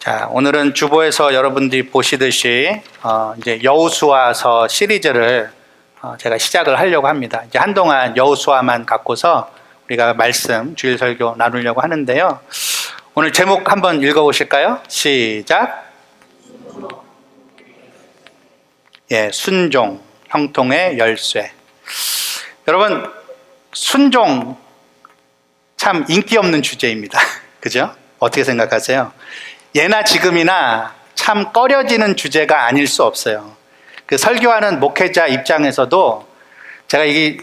자, 오늘은 주보에서 여러분들이 보시듯이 이제 여호수아서 시리즈를 제가 시작을 하려고 합니다. 이제 한동안 여호수아만 갖고서 우리가 말씀 주일 설교 나누려고 하는데요. 오늘 제목 한번 읽어보실까요? 시작. 예, 순종, 형통의 열쇠. 여러분, 순종 참 인기 없는 주제입니다. 그죠? 어떻게 생각하세요? 예나 지금이나 참 꺼려지는 주제가 아닐 수 없어요. 그 설교하는 목회자 입장에서도 제가 이게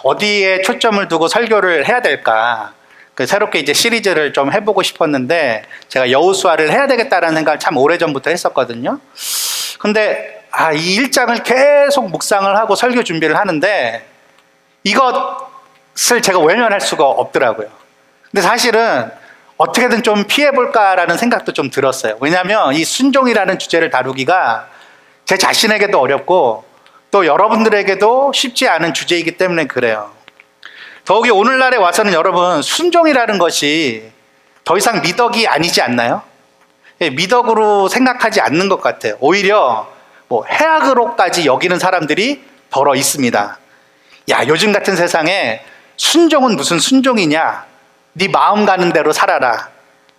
어디에 초점을 두고 설교를 해야 될까, 그 새롭게 이제 시리즈를 좀 해보고 싶었는데 제가 여호수아를 해야 되겠다라는 생각을 참 오래전부터 했었거든요. 근데 이 1장을 계속 묵상을 하고 설교 준비를 하는데 이것을 제가 외면할 수가 없더라고요. 근데 사실은 어떻게든 좀 피해볼까라는 생각도 좀 들었어요. 왜냐하면 이 순종이라는 주제를 다루기가 제 자신에게도 어렵고 또 여러분들에게도 쉽지 않은 주제이기 때문에 그래요. 더욱이 오늘날에 와서는 여러분, 순종이라는 것이 더 이상 미덕이 아니지 않나요? 미덕으로 생각하지 않는 것 같아요. 오히려 해악으로까지 여기는 사람들이 더러 있습니다. 야, 요즘 같은 세상에 순종은 무슨 순종이냐? 네 마음 가는 대로 살아라.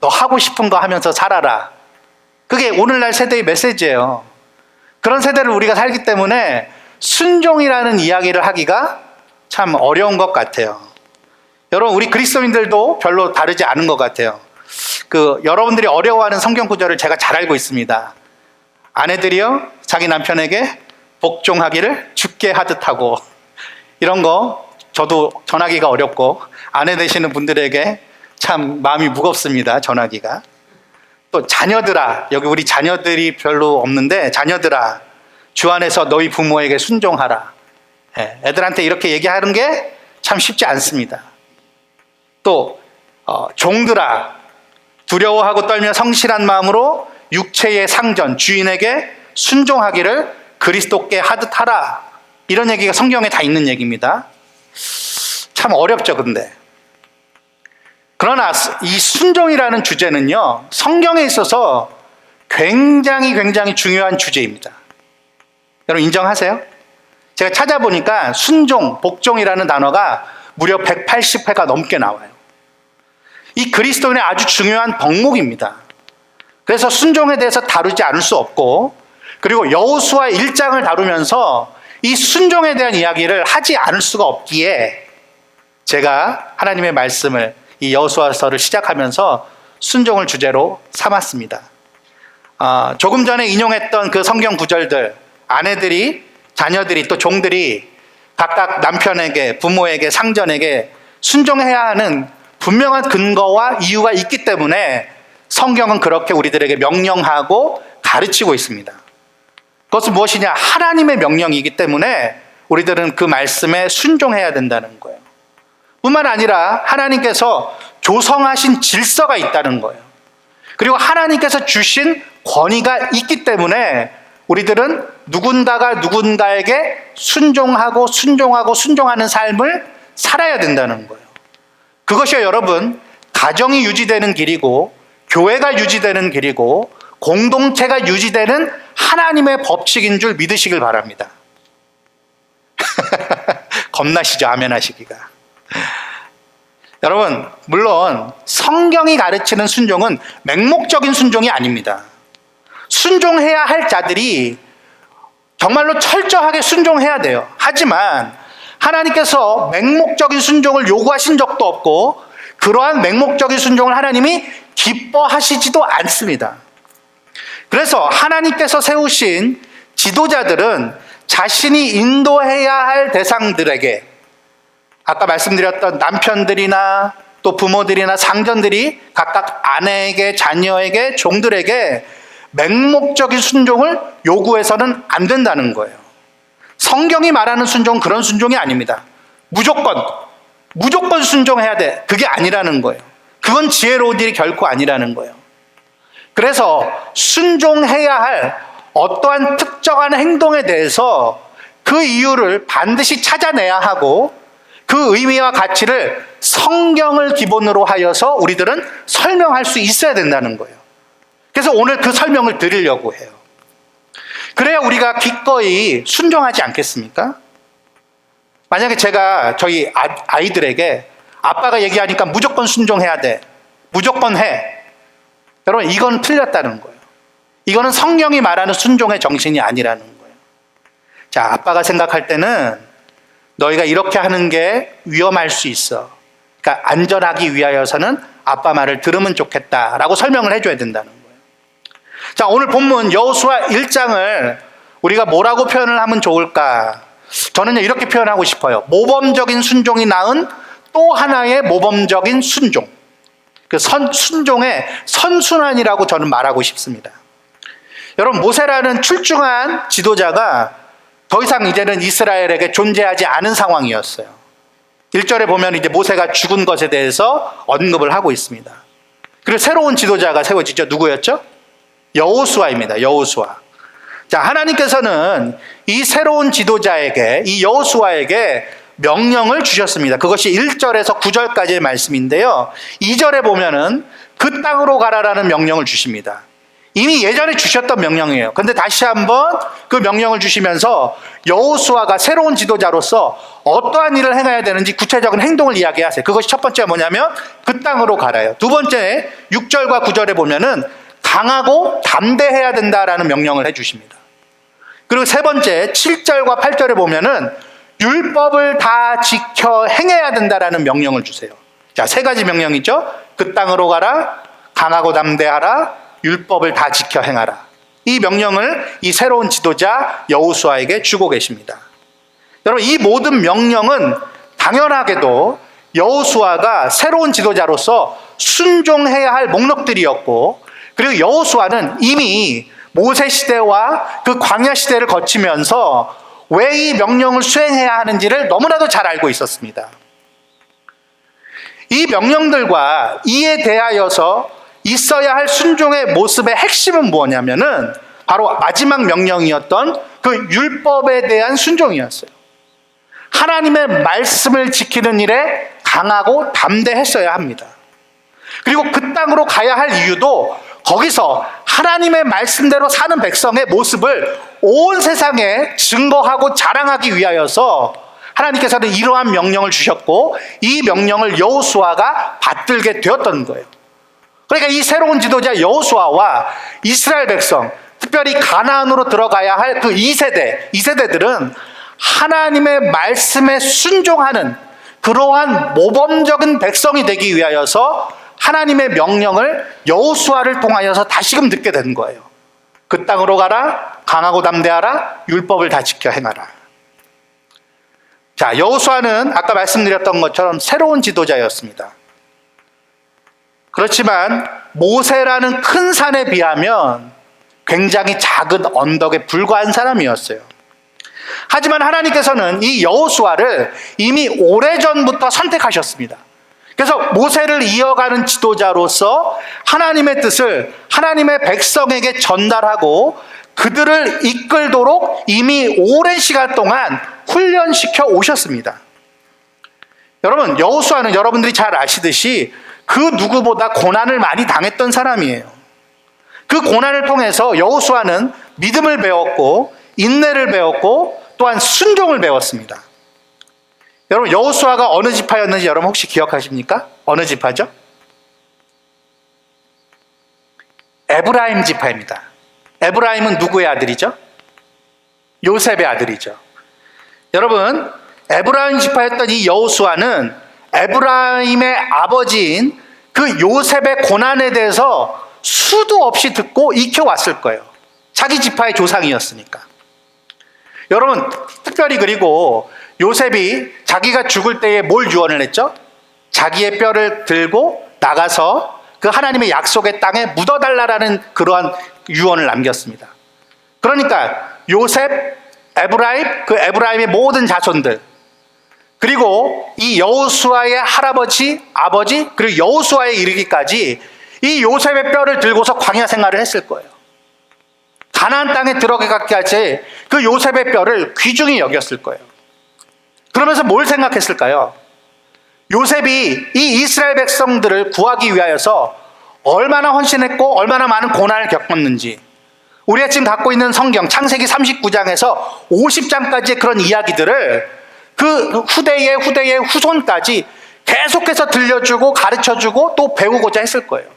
너 하고 싶은 거 하면서 살아라. 그게 오늘날 세대의 메시지예요. 그런 세대를 우리가 살기 때문에 순종이라는 이야기를 하기가 참 어려운 것 같아요. 여러분, 우리 그리스도인들도 별로 다르지 않은 것 같아요. 여러분들이 어려워하는 성경 구절을 제가 잘 알고 있습니다. 아내들이요, 자기 남편에게 복종하기를 주께 하듯 하고, 이런 거 저도 전하기가 어렵고 아내 되시는 분들에게 참 마음이 무겁습니다. 전하기가. 또 자녀들아, 여기 우리 자녀들이 별로 없는데, 자녀들아 주 안에서 너희 부모에게 순종하라. 애들한테 이렇게 얘기하는 게 참 쉽지 않습니다. 또 종들아 두려워하고 떨며 성실한 마음으로 육체의 상전 주인에게 순종하기를 그리스도께 하듯 하라. 이런 얘기가 성경에 다 있는 얘기입니다. 참 어렵죠, 근데. 그러나 이 순종이라는 주제는요, 성경에 있어서 굉장히 중요한 주제입니다. 여러분 인정하세요? 제가 찾아보니까 순종, 복종이라는 단어가 무려 180회가 넘게 나와요. 이 그리스도인의 아주 중요한 덕목입니다. 그래서 순종에 대해서 다루지 않을 수 없고, 그리고 여호수아 1장을 다루면서 이 순종에 대한 이야기를 하지 않을 수가 없기에 제가 하나님의 말씀을, 이 여호수아서를 시작하면서 순종을 주제로 삼았습니다. 조금 전에 인용했던 그 성경 구절들, 아내들이, 자녀들이, 또 종들이 각각 남편에게, 부모에게, 상전에게 순종해야 하는 분명한 근거와 이유가 있기 때문에 성경은 그렇게 우리들에게 명령하고 가르치고 있습니다. 그것은 무엇이냐? 하나님의 명령이기 때문에 우리들은 그 말씀에 순종해야 된다는 거예요. 뿐만 아니라 하나님께서 조성하신 질서가 있다는 거예요. 그리고 하나님께서 주신 권위가 있기 때문에 우리들은 누군가에게 순종하는 삶을 살아야 된다는 거예요. 그것이 여러분, 가정이 유지되는 길이고, 교회가 유지되는 길이고, 공동체가 유지되는 하나님의 법칙인 줄 믿으시길 바랍니다. 겁나시죠? 아멘 하시기가. 여러분, 물론 성경이 가르치는 순종은 맹목적인 순종이 아닙니다. 순종해야 할 자들이 정말로 철저하게 순종해야 돼요. 하지만 하나님께서 맹목적인 순종을 요구하신 적도 없고, 그러한 맹목적인 순종을 하나님이 기뻐하시지도 않습니다. 그래서 하나님께서 세우신 지도자들은 자신이 인도해야 할 대상들에게, 아까 말씀드렸던 남편들이나 또 부모들이나 상전들이 각각 아내에게, 자녀에게, 종들에게 맹목적인 순종을 요구해서는 안 된다는 거예요. 성경이 말하는 순종은 그런 순종이 아닙니다. 무조건 순종해야 돼. 그게 아니라는 거예요. 그건 지혜로운 일이 결코 아니라는 거예요. 그래서 순종해야 할 어떠한 특정한 행동에 대해서 그 이유를 반드시 찾아내야 하고, 그 의미와 가치를 성경을 기본으로 하여서 우리들은 설명할 수 있어야 된다는 거예요. 그래서 오늘 그 설명을 드리려고 해요. 그래야 우리가 기꺼이 순종하지 않겠습니까? 만약에 제가 저희 아이들에게 아빠가 얘기하니까 무조건 순종해야 돼, 무조건 해, 여러분 이건 틀렸다는 거예요. 이거는 성경이 말하는 순종의 정신이 아니라는 거예요. 자, 아빠가 생각할 때는 너희가 이렇게 하는 게 위험할 수 있어, 그러니까 안전하기 위하여서는 아빠 말을 들으면 좋겠다라고 설명을 해줘야 된다는 거예요. 자, 오늘 본문 여호수아 1장을 우리가 뭐라고 표현을 하면 좋을까? 저는 이렇게 표현하고 싶어요. 모범적인 순종이 낳은 또 하나의 모범적인 순종, 그 순종의 선순환이라고 저는 말하고 싶습니다. 여러분, 모세라는 출중한 지도자가 더 이상 이제는 이스라엘에게 존재하지 않은 상황이었어요. 1절에 보면 이제 모세가 죽은 것에 대해서 언급을 하고 있습니다. 그리고 새로운 지도자가 세워지죠. 누구였죠? 여호수아입니다. 여호수아. 자, 하나님께서는 이 새로운 지도자에게, 이 여호수아에게 명령을 주셨습니다. 그것이 1절에서 9절까지의 말씀인데요. 2절에 보면은 그 땅으로 가라라는 명령을 주십니다. 이미 예전에 주셨던 명령이에요. 그런데 다시 한번 그 명령을 주시면서 여호수아가 새로운 지도자로서 어떠한 일을 행해야 되는지 구체적인 행동을 이야기하세요. 그것이 첫 번째가 뭐냐면 그 땅으로 가라요. 두 번째 6절과 9절에 보면은 강하고 담대해야 된다라는 명령을 해주십니다. 그리고 세 번째 7절과 8절에 보면은 율법을 다 지켜 행해야 된다라는 명령을 주세요. 자, 세 가지 명령이죠. 그 땅으로 가라, 강하고 담대하라, 율법을 다 지켜 행하라. 이 명령을 이 새로운 지도자 여호수아에게 주고 계십니다. 여러분, 이 모든 명령은 당연하게도 여호수아가 새로운 지도자로서 순종해야 할 목록들이었고, 그리고 여호수아는 이미 모세 시대와 그 광야 시대를 거치면서 왜 이 명령을 수행해야 하는지를 너무나도 잘 알고 있었습니다. 이 명령들과 이에 대하여서 있어야 할 순종의 모습의 핵심은 뭐냐면은 바로 마지막 명령이었던 그 율법에 대한 순종이었어요. 하나님의 말씀을 지키는 일에 강하고 담대했어야 합니다. 그리고 그 땅으로 가야 할 이유도 거기서 하나님의 말씀대로 사는 백성의 모습을 온 세상에 증거하고 자랑하기 위하여서 하나님께서는 이러한 명령을 주셨고, 이 명령을 여호수아가 받들게 되었던 거예요. 그러니까 이 새로운 지도자 여호수아와 이스라엘 백성, 특별히 가나안으로 들어가야 할 그 2세대들은 하나님의 말씀에 순종하는 그러한 모범적인 백성이 되기 위하여서 하나님의 명령을 여호수아를 통하여서 다시금 듣게 된 거예요. 그 땅으로 가라, 강하고 담대하라, 율법을 다 지켜 행하라. 자, 여호수아는 아까 말씀드렸던 것처럼 새로운 지도자였습니다. 그렇지만 모세라는 큰 산에 비하면 굉장히 작은 언덕에 불과한 사람이었어요. 하지만 하나님께서는 이 여호수아를 이미 오래전부터 선택하셨습니다. 그래서 모세를 이어가는 지도자로서 하나님의 뜻을 하나님의 백성에게 전달하고 그들을 이끌도록 이미 오랜 시간 동안 훈련시켜 오셨습니다. 여러분, 여호수아는 여러분들이 잘 아시듯이 그 누구보다 고난을 많이 당했던 사람이에요. 그 고난을 통해서 여호수아는 믿음을 배웠고, 인내를 배웠고, 또한 순종을 배웠습니다. 여러분, 여호수아가 어느 지파였는지 여러분 혹시 기억하십니까? 어느 지파죠? 에브라임 지파입니다. 에브라임은 누구의 아들이죠? 요셉의 아들이죠. 여러분, 에브라임 지파였던 이 여호수아는 에브라임의 아버지인 그 요셉의 고난에 대해서 수도 없이 듣고 익혀왔을 거예요. 자기 지파의 조상이었으니까. 여러분, 특별히 그리고 요셉이 자기가 죽을 때에 뭘 유언을 했죠? 자기의 뼈를 들고 나가서 그 하나님의 약속의 땅에 묻어달라라는 그러한 유언을 남겼습니다. 그러니까 요셉, 에브라임, 그 에브라임의 모든 자손들, 그리고 이 여호수아의 할아버지, 아버지, 그리고 여호수아에 이르기까지 이 요셉의 뼈를 들고서 광야 생활을 했을 거예요. 가나안 땅에 들어가기까지 그 요셉의 뼈를 귀중히 여겼을 거예요. 그러면서 뭘 생각했을까요? 요셉이 이 이스라엘 백성들을 구하기 위하여서 얼마나 헌신했고 얼마나 많은 고난을 겪었는지, 우리가 지금 갖고 있는 성경 창세기 39장에서 50장까지의 그런 이야기들을 그 후대의 후손까지 계속해서 들려주고 가르쳐주고 또 배우고자 했을 거예요.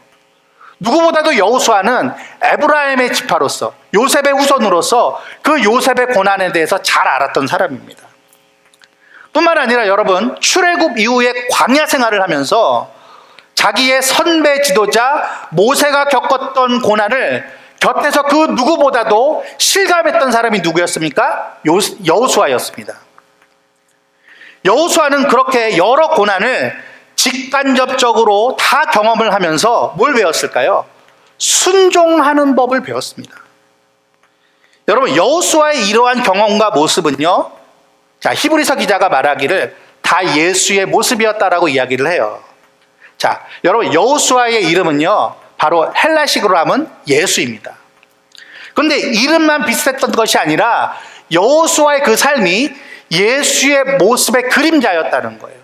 누구보다도 여호수아는 에브라임의 지파로서, 요셉의 후손으로서 그 요셉의 고난에 대해서 잘 알았던 사람입니다. 뿐만 아니라 여러분, 출애굽 이후에 광야 생활을 하면서 자기의 선배 지도자 모세가 겪었던 고난을 곁에서 그 누구보다도 실감했던 사람이 누구였습니까? 여호수아였습니다. 여호수아는 그렇게 여러 고난을 직간접적으로 다 경험을 하면서 뭘 배웠을까요? 순종하는 법을 배웠습니다. 여러분, 여호수아의 이러한 경험과 모습은요, 자, 히브리서 기자가 말하기를 다 예수의 모습이었다라고 이야기를 해요. 자, 여러분, 여호수아의 이름은요, 바로 헬라식으로 하면 예수입니다. 그런데 이름만 비슷했던 것이 아니라 여호수아의 그 삶이 예수의 모습의 그림자였다는 거예요.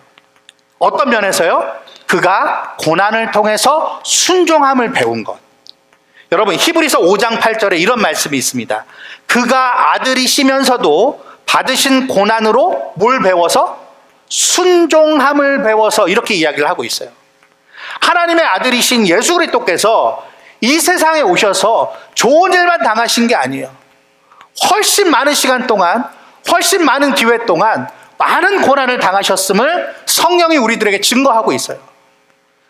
어떤 면에서요? 그가 고난을 통해서 순종함을 배운 것. 여러분, 히브리서 5장 8절에 이런 말씀이 있습니다. 그가 아들이시면서도 받으신 고난으로 뭘 배워서? 순종함을 배워서, 이렇게 이야기를 하고 있어요. 하나님의 아들이신 예수 그리스도께서 이 세상에 오셔서 좋은 일만 당하신 게 아니에요. 훨씬 많은 시간 동안, 훨씬 많은 기회 동안 많은 고난을 당하셨음을 성경이 우리들에게 증거하고 있어요.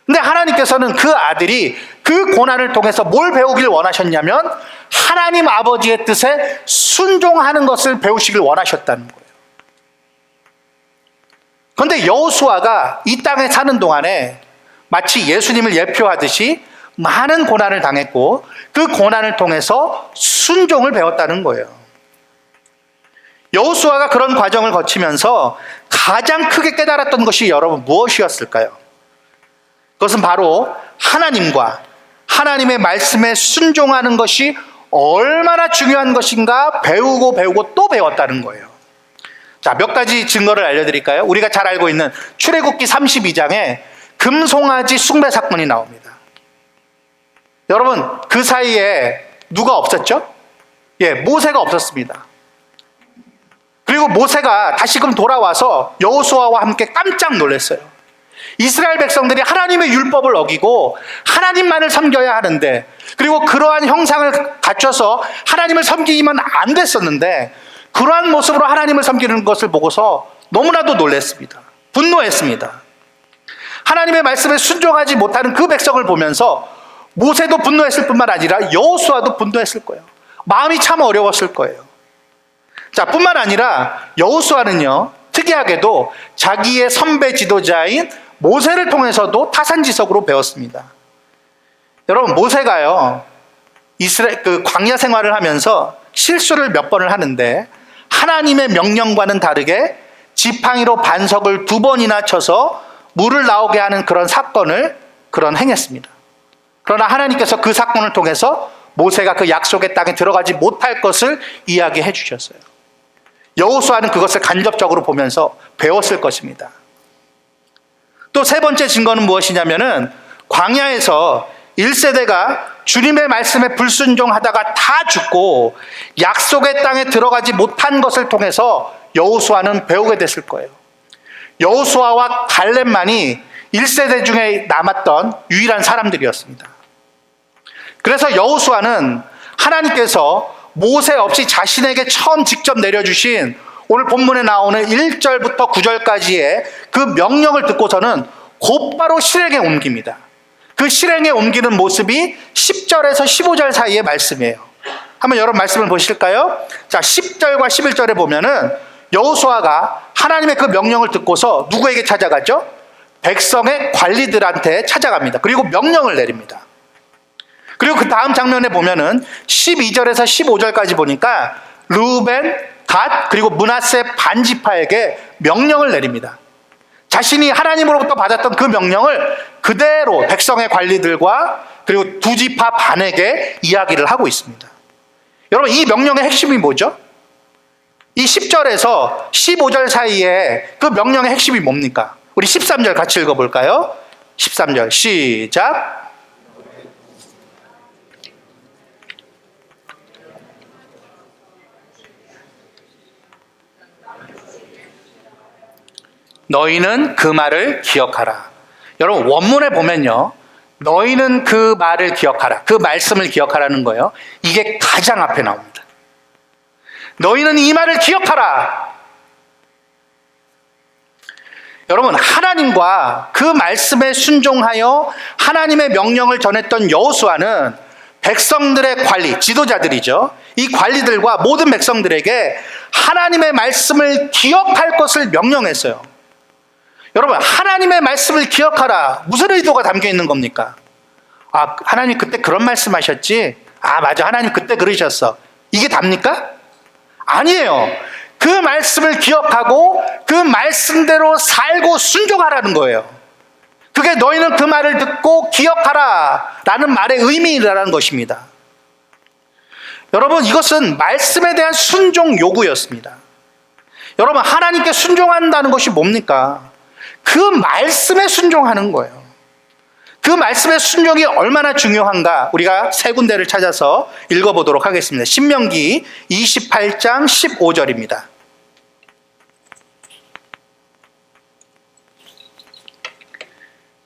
근데 하나님께서는 그 아들이 그 고난을 통해서 뭘 배우길 원하셨냐면 하나님 아버지의 뜻에 순종하는 것을 배우시길 원하셨다는 거예요. 그런데 여호수아가 이 땅에 사는 동안에 마치 예수님을 예표하듯이 많은 고난을 당했고 그 고난을 통해서 순종을 배웠다는 거예요. 여호수아가 그런 과정을 거치면서 가장 크게 깨달았던 것이 여러분 무엇이었을까요? 그것은 바로 하나님과 하나님의 말씀에 순종하는 것이 얼마나 중요한 것인가 배우고 또 배웠다는 거예요. 자, 몇 가지 증거를 알려드릴까요? 우리가 잘 알고 있는 출애굽기 32장에 금송아지 숭배 사건이 나옵니다. 여러분, 그 사이에 누가 없었죠? 모세가 없었습니다. 그리고 모세가 다시금 돌아와서 여호수아와 함께 깜짝 놀랐어요. 이스라엘 백성들이 하나님의 율법을 어기고 하나님만을 섬겨야 하는데, 그리고 그러한 형상을 갖춰서 하나님을 섬기기만 안 됐었는데 그러한 모습으로 하나님을 섬기는 것을 보고서 너무나도 놀랐습니다. 분노했습니다. 하나님의 말씀에 순종하지 못하는 그 백성을 보면서 모세도 분노했을 뿐만 아니라 여호수아도 분노했을 거예요. 마음이 참 어려웠을 거예요. 자, 뿐만 아니라 여호수아는요, 특이하게도 자기의 선배 지도자인 모세를 통해서도 타산지석으로 배웠습니다. 여러분, 모세가요, 이스라엘 광야 생활을 하면서 실수를 몇 번을 하는데 하나님의 명령과는 다르게 지팡이로 반석을 2번이나 쳐서 물을 나오게 하는 그런 사건을 행했습니다. 그러나 하나님께서 그 사건을 통해서 모세가 그 약속의 땅에 들어가지 못할 것을 이야기해 주셨어요. 여호수아는 그것을 간접적으로 보면서 배웠을 것입니다. 또 세 번째 증거는 무엇이냐면은 광야에서 1세대가 주님의 말씀에 불순종하다가 다 죽고 약속의 땅에 들어가지 못한 것을 통해서 여호수아는 배우게 됐을 거예요. 여호수아와 갈렙만이 1세대 중에 남았던 유일한 사람들이었습니다. 그래서 여호수아는 하나님께서 모세 없이 자신에게 처음 직접 내려주신 오늘 본문에 나오는 1절부터 9절까지의 그 명령을 듣고서는 곧바로 실행에 옮깁니다. 그 실행에 옮기는 모습이 10절에서 15절 사이의 말씀이에요. 한번 여러분 말씀을 보실까요? 자, 10절과 11절에 보면은 여호수아가 하나님의 그 명령을 듣고서 누구에게 찾아가죠? 백성의 관리들한테 찾아갑니다. 그리고 명령을 내립니다. 그리고 그 다음 장면에 보면은 12절에서 15절까지 보니까 르우벤, 갓, 그리고 므낫세 반지파에게 명령을 내립니다. 자신이 하나님으로부터 받았던 그 명령을 그대로 백성의 관리들과 그리고 두 지파 반에게 이야기를 하고 있습니다. 여러분, 이 명령의 핵심이 뭐죠? 이 10절에서 15절 사이에 그 명령의 핵심이 뭡니까? 우리 13절 같이 읽어볼까요? 13절 시작. 너희는 그 말을 기억하라. 여러분 원문에 보면요, 너희는 그 말을 기억하라, 그 말씀을 기억하라는 거예요. 이게 가장 앞에 나옵니다. 너희는 이 말을 기억하라. 여러분, 하나님과 그 말씀에 순종하여 하나님의 명령을 전했던 여호수아는 백성들의 관리, 지도자들이죠. 이 관리들과 모든 백성들에게 하나님의 말씀을 기억할 것을 명령했어요. 여러분, 하나님의 말씀을 기억하라. 무슨 의도가 담겨 있는 겁니까? 아, 하나님 그때 그런 말씀하셨지? 아, 맞아. 하나님 그때 그러셨어. 이게 답니까? 아니에요. 그 말씀을 기억하고 그 말씀대로 살고 순종하라는 거예요. 그게 너희는 그 말을 듣고 기억하라 라는 말의 의미라는 것입니다. 여러분, 이것은 말씀에 대한 순종 요구였습니다. 여러분, 하나님께 순종한다는 것이 뭡니까? 그 말씀에 순종하는 거예요. 그 말씀의 순종이 얼마나 중요한가 우리가 세 군데를 찾아서 읽어보도록 하겠습니다. 신명기 28장 15절입니다.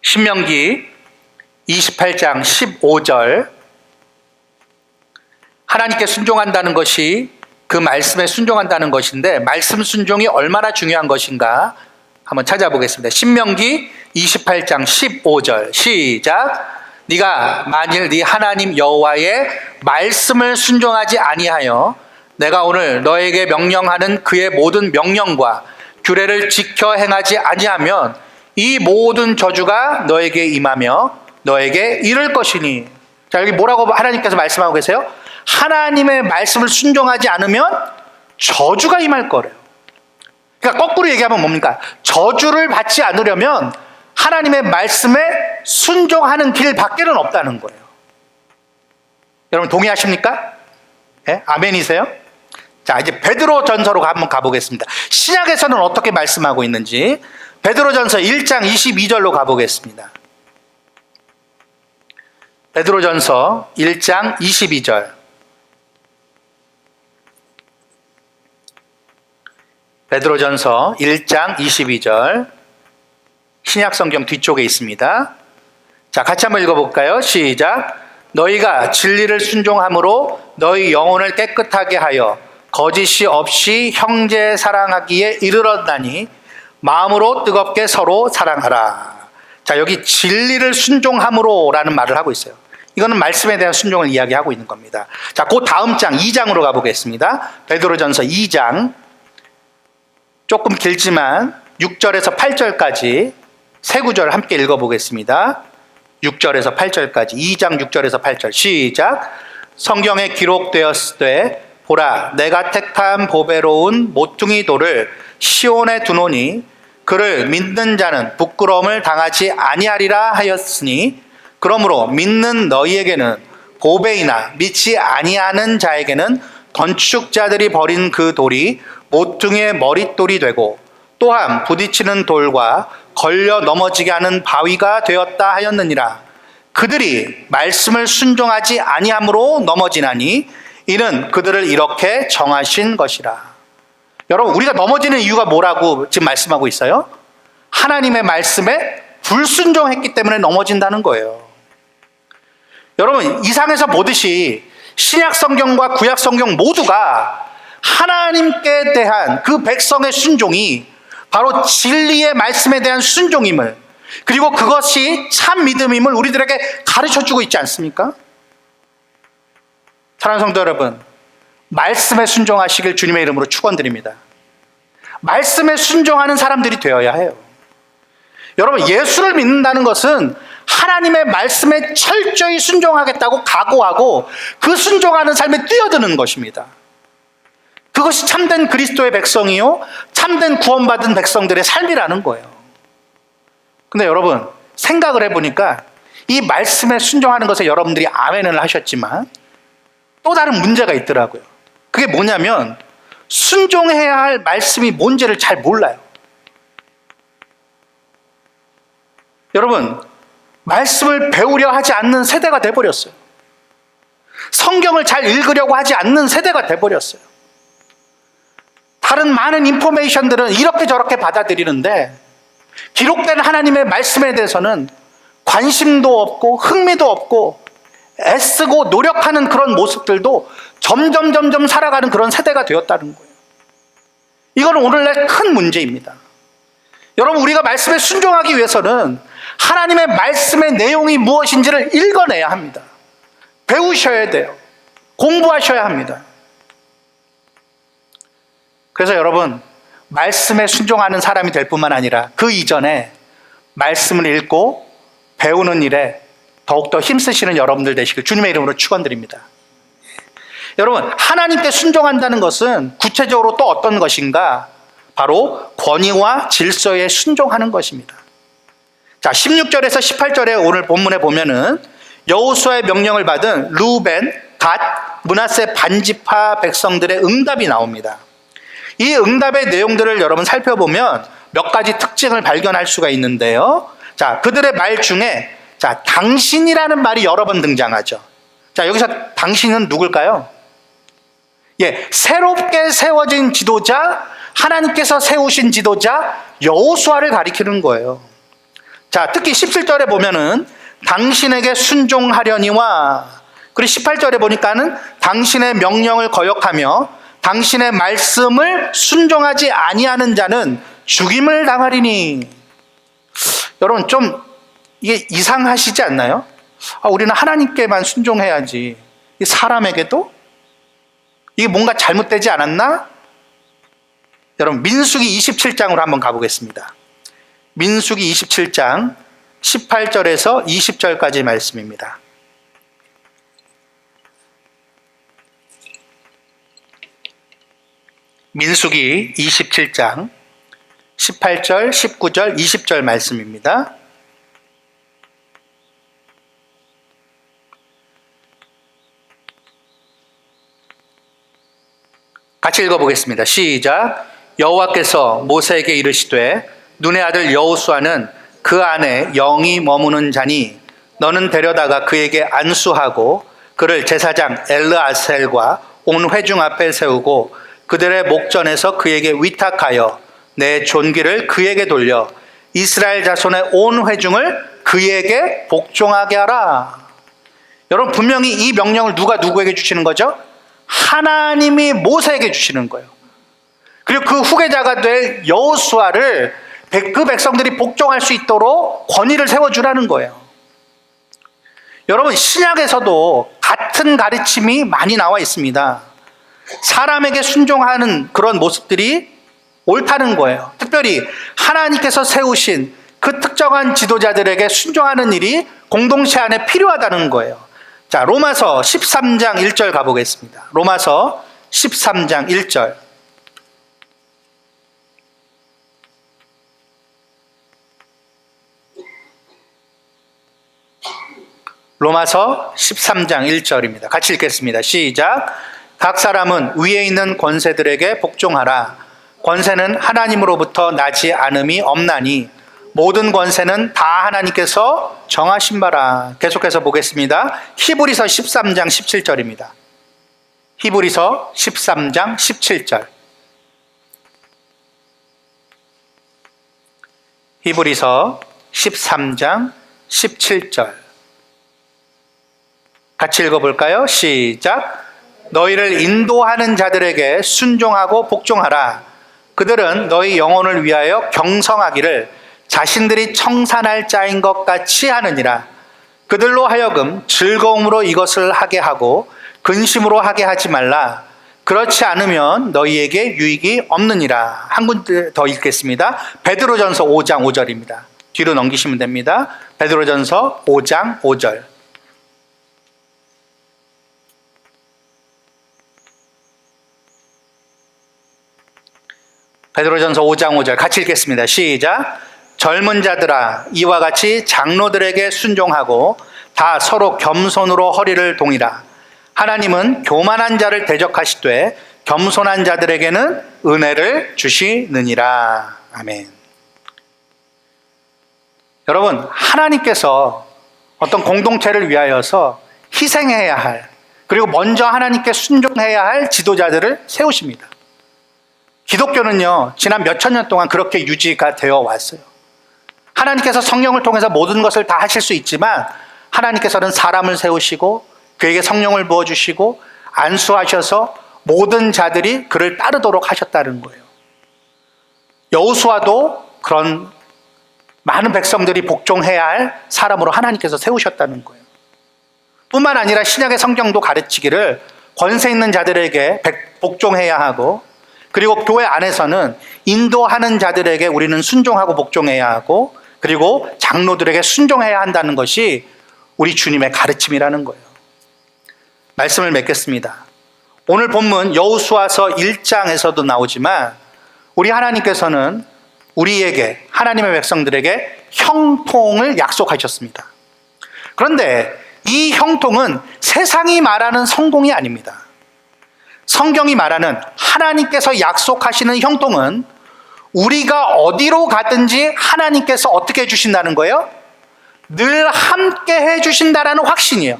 신명기 28장 15절. 하나님께 순종한다는 것이 그 말씀에 순종한다는 것인데, 말씀 순종이 얼마나 중요한 것인가 한번 찾아보겠습니다. 신명기 28장 15절 시작. 네가 만일 네 하나님 여호와의 말씀을 순종하지 아니하여 내가 오늘 너에게 명령하는 그의 모든 명령과 규례를 지켜 행하지 아니하면 이 모든 저주가 너에게 임하며 너에게 이를 것이니. 자, 여기 뭐라고 하나님께서 말씀하고 계세요? 하나님의 말씀을 순종하지 않으면 저주가 임할 거래요. 그러니까 거꾸로 얘기하면 뭡니까? 저주를 받지 않으려면 하나님의 말씀에 순종하는 길 밖에는 없다는 거예요. 여러분 동의하십니까? 네? 아멘이세요? 자, 이제 베드로 전서로 한번 가보겠습니다. 신약에서는 어떻게 말씀하고 있는지 베드로 전서 1장 22절로 가보겠습니다. 베드로 전서 1장 22절. 베드로 전서 1장 22절. 신약 성경 뒤쪽에 있습니다. 자, 같이 한번 읽어볼까요? 시작. 너희가 진리를 순종함으로 너희 영혼을 깨끗하게 하여 거짓이 없이 형제 사랑하기에 이르렀나니 마음으로 뜨겁게 서로 사랑하라. 자, 여기 진리를 순종함으로 라는 말을 하고 있어요. 이거는 말씀에 대한 순종을 이야기하고 있는 겁니다. 자, 그 다음 장 2장으로 가보겠습니다. 베드로전서 2장. 조금 길지만 6절에서 8절까지 세 구절 함께 읽어보겠습니다. 6절에서 8절까지 2장 6절에서 8절 시작. 성경에 기록되었으되 보라, 내가 택한 보배로운 모퉁이 돌을 시온에 두노니 그를 믿는 자는 부끄러움을 당하지 아니하리라 하였으니, 그러므로 믿는 너희에게는 보배이나 믿지 아니하는 자에게는 건축자들이 버린 그 돌이 모퉁이의 머릿돌이 되고 또한 부딪히는 돌과 걸려 넘어지게 하는 바위가 되었다 하였느니라. 그들이 말씀을 순종하지 아니함으로 넘어지나니 이는 그들을 이렇게 정하신 것이라. 여러분, 우리가 넘어지는 이유가 뭐라고 지금 말씀하고 있어요? 하나님의 말씀에 불순종했기 때문에 넘어진다는 거예요. 여러분, 이상에서 보듯이 신약 성경과 구약 성경 모두가 하나님께 대한 그 백성의 순종이 바로 진리의 말씀에 대한 순종임을, 그리고 그것이 참 믿음임을 우리들에게 가르쳐주고 있지 않습니까? 사랑하는 성도 여러분, 말씀에 순종하시길 주님의 이름으로 축원드립니다. 말씀에 순종하는 사람들이 되어야 해요. 여러분, 예수를 믿는다는 것은 하나님의 말씀에 철저히 순종하겠다고 각오하고 그 순종하는 삶에 뛰어드는 것입니다. 그것이 참된 그리스도의 백성이요, 참된 구원받은 백성들의 삶이라는 거예요. 근데 여러분, 생각을 해보니까 이 말씀에 순종하는 것에 여러분들이 아멘을 하셨지만 또 다른 문제가 있더라고요. 그게 뭐냐면 순종해야 할 말씀이 뭔지를 잘 몰라요. 여러분, 말씀을 배우려 하지 않는 세대가 돼버렸어요. 성경을 잘 읽으려고 하지 않는 세대가 돼버렸어요. 다른 많은 인포메이션들은 이렇게 저렇게 받아들이는데 기록된 하나님의 말씀에 대해서는 관심도 없고 흥미도 없고 애쓰고 노력하는 그런 모습들도 점점 살아가는 그런 세대가 되었다는 거예요. 이건 오늘날 큰 문제입니다. 여러분, 우리가 말씀에 순종하기 위해서는 하나님의 말씀의 내용이 무엇인지를 읽어내야 합니다. 배우셔야 돼요. 공부하셔야 합니다. 그래서 여러분, 말씀에 순종하는 사람이 될 뿐만 아니라 그 이전에 말씀을 읽고 배우는 일에 더욱더 힘쓰시는 여러분들 되시길 주님의 이름으로 축원드립니다. 여러분, 하나님께 순종한다는 것은 구체적으로 또 어떤 것인가? 바로 권위와 질서에 순종하는 것입니다. 자, 16절에서 18절에 오늘 본문에 보면은 여호수아의 명령을 받은 루벤, 갓, 므낫세 반지파 백성들의 응답이 나옵니다. 이 응답의 내용들을 여러분 살펴보면 몇 가지 특징을 발견할 수가 있는데요. 자, 그들의 말 중에 자, 당신이라는 말이 여러 번 등장하죠. 자, 여기서 당신은 누굴까요? 예, 새롭게 세워진 지도자, 하나님께서 세우신 지도자 여호수아를 가리키는 거예요. 자, 특히 17절에 보면은 당신에게 순종하려니와, 그리고 18절에 보니까는 당신의 명령을 거역하며 당신의 말씀을 순종하지 아니하는 자는 죽임을 당하리니. 여러분, 좀 이게 이상하시지 않나요? 우리는 하나님께만 순종해야지 이 사람에게도 이게 뭔가 잘못되지 않았나? 여러분, 민수기 27장으로 한번 가보겠습니다. 민수기 27장 18절에서 20절까지 말씀입니다. 민수기 27장 18절, 19절, 20절 말씀입니다. 같이 읽어보겠습니다. 시작. 여호와께서 모세에게 이르시되 눈의 아들 여호수아는 그 안에 영이 머무는 자니 너는 데려다가 그에게 안수하고 그를 제사장 엘르아셀과 온 회중 앞에 세우고 그들의 목전에서 그에게 위탁하여 내 존귀를 그에게 돌려 이스라엘 자손의 온 회중을 그에게 복종하게 하라. 여러분, 분명히 이 명령을 누가 누구에게 주시는 거죠? 하나님이 모세에게 주시는 거예요. 그리고 그 후계자가 될 여호수아를 그 백성들이 복종할 수 있도록 권위를 세워주라는 거예요. 여러분, 신약에서도 같은 가르침이 많이 나와 있습니다. 사람에게 순종하는 그런 모습들이 옳다는 거예요. 특별히 하나님께서 세우신 그 특정한 지도자들에게 순종하는 일이 공동체 안에 필요하다는 거예요. 자, 로마서 13장 1절 가보겠습니다. 로마서 13장 1절. 로마서 13장 1절입니다. 같이 읽겠습니다. 시작. 각 사람은 위에 있는 권세들에게 복종하라. 권세는 하나님으로부터 나지 않음이 없나니 모든 권세는 다 하나님께서 정하신 바라. 계속해서 보겠습니다. 히브리서 13장 17절입니다. 히브리서 13장 17절. 히브리서 13장 17절. 같이 읽어볼까요? 시작. 너희를 인도하는 자들에게 순종하고 복종하라. 그들은 너희 영혼을 위하여 경성하기를 자신들이 청산할 자인 것 같이 하느니라. 그들로 하여금 즐거움으로 이것을 하게 하고 근심으로 하게 하지 말라. 그렇지 않으면 너희에게 유익이 없느니라. 한 군 더 읽겠습니다. 베드로전서 5장 5절입니다. 뒤로 넘기시면 됩니다. 베드로전서 5장 5절. 베드로전서 5장 5절 같이 읽겠습니다. 시작. 젊은 자들아, 이와 같이 장로들에게 순종하고 다 서로 겸손으로 허리를 동이라. 하나님은 교만한 자를 대적하시되 겸손한 자들에게는 은혜를 주시느니라. 아멘. 여러분, 하나님께서 어떤 공동체를 위하여서 희생해야 할, 그리고 먼저 하나님께 순종해야 할 지도자들을 세우십니다. 기독교는요, 지난 몇천 년 동안 그렇게 유지가 되어 왔어요. 하나님께서 성령을 통해서 모든 것을 다 하실 수 있지만 하나님께서는 사람을 세우시고 그에게 성령을 부어주시고 안수하셔서 모든 자들이 그를 따르도록 하셨다는 거예요. 여호수아도 그런 많은 백성들이 복종해야 할 사람으로 하나님께서 세우셨다는 거예요. 뿐만 아니라 신약의 성경도 가르치기를 권세 있는 자들에게 복종해야 하고, 그리고 교회 안에서는 인도하는 자들에게 우리는 순종하고 복종해야 하고, 그리고 장로들에게 순종해야 한다는 것이 우리 주님의 가르침이라는 거예요. 말씀을 맺겠습니다. 오늘 본문 여호수아서 1장에서도 나오지만 우리 하나님께서는 우리에게, 하나님의 백성들에게 형통을 약속하셨습니다. 그런데 이 형통은 세상이 말하는 성공이 아닙니다. 성경이 말하는 하나님께서 약속하시는 형통은 우리가 어디로 가든지 하나님께서 어떻게 해주신다는 거예요? 늘 함께 해주신다라는 확신이에요.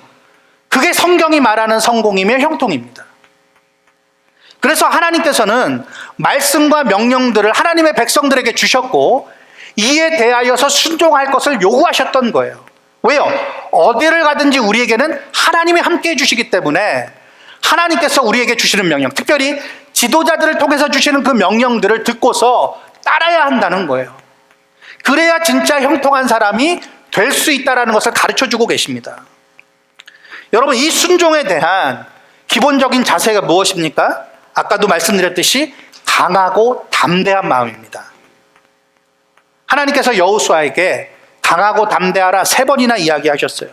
그게 성경이 말하는 성공이며 형통입니다. 그래서 하나님께서는 말씀과 명령들을 하나님의 백성들에게 주셨고 이에 대하여서 순종할 것을 요구하셨던 거예요. 왜요? 어디를 가든지 우리에게는 하나님이 함께 해주시기 때문에 하나님께서 우리에게 주시는 명령, 특별히 지도자들을 통해서 주시는 그 명령들을 듣고서 따라야 한다는 거예요. 그래야 진짜 형통한 사람이 될 수 있다는 것을 가르쳐주고 계십니다. 여러분, 이 순종에 대한 기본적인 자세가 무엇입니까? 아까도 말씀드렸듯이 강하고 담대한 마음입니다. 하나님께서 여호수아에게 강하고 담대하라 3번이나 이야기하셨어요.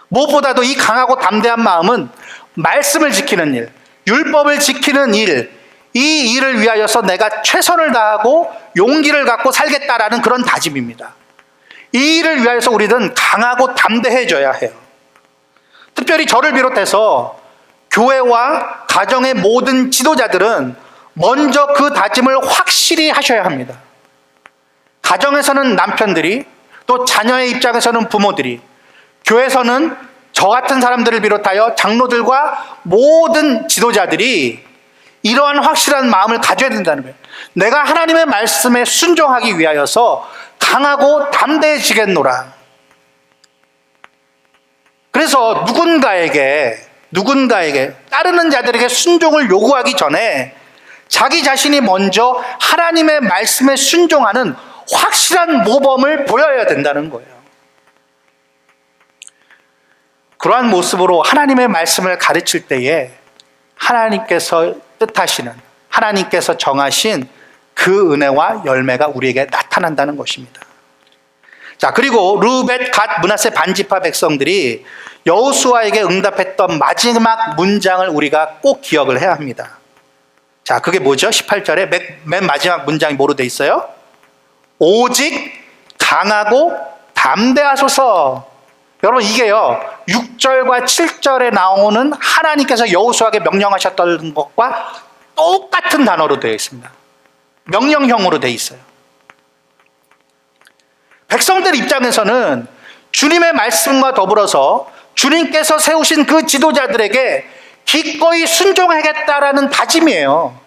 무엇보다도 이 강하고 담대한 마음은 말씀을 지키는 일, 율법을 지키는 일, 이 일을 위하여서 내가 최선을 다하고 용기를 갖고 살겠다라는 그런 다짐입니다. 이 일을 위하여서 우리는 강하고 담대해져야 해요. 특별히 저를 비롯해서 교회와 가정의 모든 지도자들은 먼저 그 다짐을 확실히 하셔야 합니다. 가정에서는 남편들이, 또 자녀의 입장에서는 부모들이, 교회에서는 저 같은 사람들을 비롯하여 장로들과 모든 지도자들이 이러한 확실한 마음을 가져야 된다는 거예요. 내가 하나님의 말씀에 순종하기 위하여서 강하고 담대해지겠노라. 그래서 누군가에게 따르는 자들에게 순종을 요구하기 전에 자기 자신이 먼저 하나님의 말씀에 순종하는 확실한 모범을 보여야 된다는 거예요. 그러한 모습으로 하나님의 말씀을 가르칠 때에 하나님께서 뜻하시는, 하나님께서 정하신 그 은혜와 열매가 우리에게 나타난다는 것입니다. 자, 그리고 르우벤, 갓, 므낫세 반지파 백성들이 여호수아에게 응답했던 마지막 문장을 우리가 꼭 기억을 해야 합니다. 자, 그게 뭐죠? 18절에 맨 마지막 문장이 뭐로 돼 있어요? 오직 강하고 담대하소서. 여러분, 이게요 6절과 7절에 나오는 하나님께서 여호수아에게 명령하셨던 것과 똑같은 단어로 되어 있습니다. 명령형으로 되어 있어요. 백성들 입장에서는 주님의 말씀과 더불어서 주님께서 세우신 그 지도자들에게 기꺼이 순종하겠다라는 다짐이에요.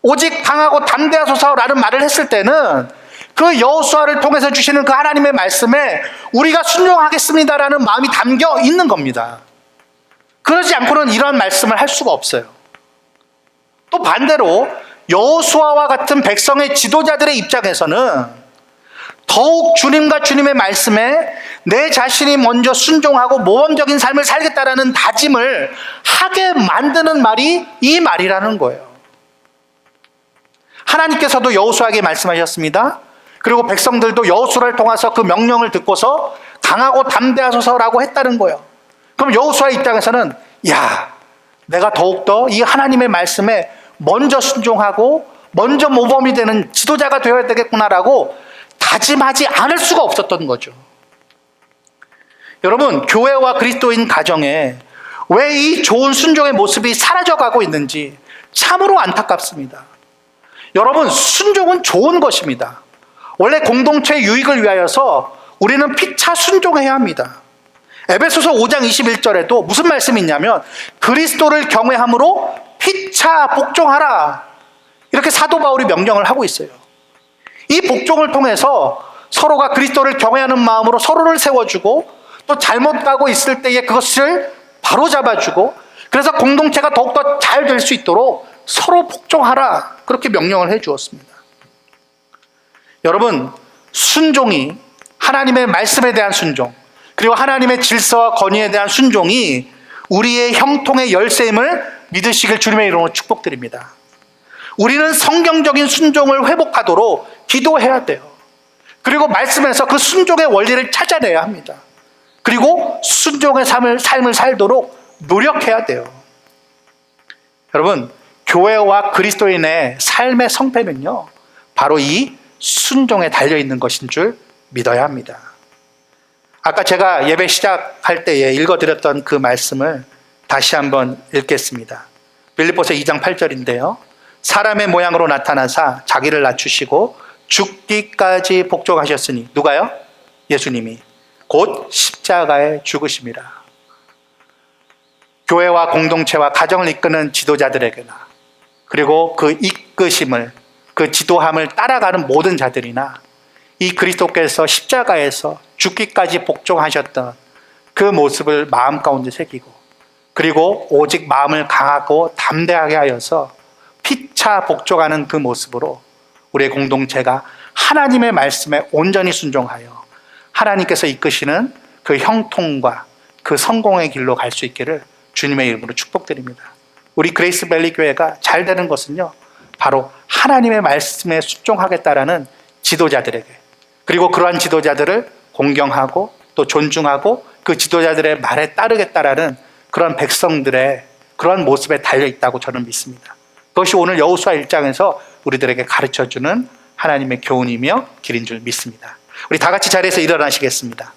오직 강하고 담대하소서라는 말을 했을 때는 그 여호수아를 통해서 주시는 그 하나님의 말씀에 우리가 순종하겠습니다라는 마음이 담겨 있는 겁니다. 그러지 않고는 이런 말씀을 할 수가 없어요. 또 반대로 여호수아와 같은 백성의 지도자들의 입장에서는 더욱 주님과 주님의 말씀에 내 자신이 먼저 순종하고 모범적인 삶을 살겠다라는 다짐을 하게 만드는 말이 이 말이라는 거예요. 하나님께서도 여호수아에게 말씀하셨습니다. 그리고 백성들도 여호수아를 통해서 그 명령을 듣고서 강하고 담대하소서라고 했다는 거예요. 그럼 여호수아의 입장에서는 내가 더욱더 이 하나님의 말씀에 먼저 순종하고 먼저 모범이 되는 지도자가 되어야 되겠구나라고 다짐하지 않을 수가 없었던 거죠. 여러분, 교회와 그리스도인 가정에 왜 이 좋은 순종의 모습이 사라져가고 있는지 참으로 안타깝습니다. 여러분, 순종은 좋은 것입니다. 원래 공동체의 유익을 위하여서 우리는 피차 순종해야 합니다. 에베소서 5장 21절에도 무슨 말씀이 있냐면 그리스도를 경외함으로 피차 복종하라, 이렇게 사도 바울이 명령을 하고 있어요. 이 복종을 통해서 서로가 그리스도를 경외하는 마음으로 서로를 세워주고, 또 잘못 가고 있을 때에 그것을 바로잡아주고, 그래서 공동체가 더욱더 잘 될 수 있도록 서로 복종하라, 그렇게 명령을 해 주었습니다. 여러분, 순종이, 하나님의 말씀에 대한 순종, 그리고 하나님의 질서와 권위에 대한 순종이 우리의 형통의 열쇠임을 믿으시길 주님의 이름으로 축복드립니다. 우리는 성경적인 순종을 회복하도록 기도해야 돼요. 그리고 말씀에서 그 순종의 원리를 찾아내야 합니다. 그리고 순종의 삶을 살도록 노력해야 돼요. 여러분, 교회와 그리스도인의 삶의 성패는요, 바로 이 순종에 달려있는 것인 줄 믿어야 합니다. 아까 제가 예배 시작할 때에 읽어드렸던 그 말씀을 다시 한번 읽겠습니다. 빌립보서 2장 8절인데요. 사람의 모양으로 나타나사 자기를 낮추시고 죽기까지 복종하셨으니, 누가요? 예수님이 곧 십자가에 죽으심이라. 교회와 공동체와 가정을 이끄는 지도자들에게나, 그리고 그 이끄심을, 그 지도함을 따라가는 모든 자들이나, 이 그리스도께서 십자가에서 죽기까지 복종하셨던 그 모습을 마음 가운데 새기고, 그리고 오직 마음을 강하고 담대하게 하여서 피차 복종하는 그 모습으로 우리의 공동체가 하나님의 말씀에 온전히 순종하여 하나님께서 이끄시는 그 형통과 그 성공의 길로 갈 수 있기를 주님의 이름으로 축복드립니다. 우리 그레이스 밸리 교회가 잘 되는 것은요, 바로 하나님의 말씀에 순종하겠다라는 지도자들에게, 그리고 그러한 지도자들을 공경하고 또 존중하고 그 지도자들의 말에 따르겠다라는 그런 백성들의 그러한 모습에 달려있다고 저는 믿습니다. 그것이 오늘 여호수아 1장에서 우리들에게 가르쳐주는 하나님의 교훈이며 길인 줄 믿습니다. 우리 다 같이 자리에서 일어나시겠습니다.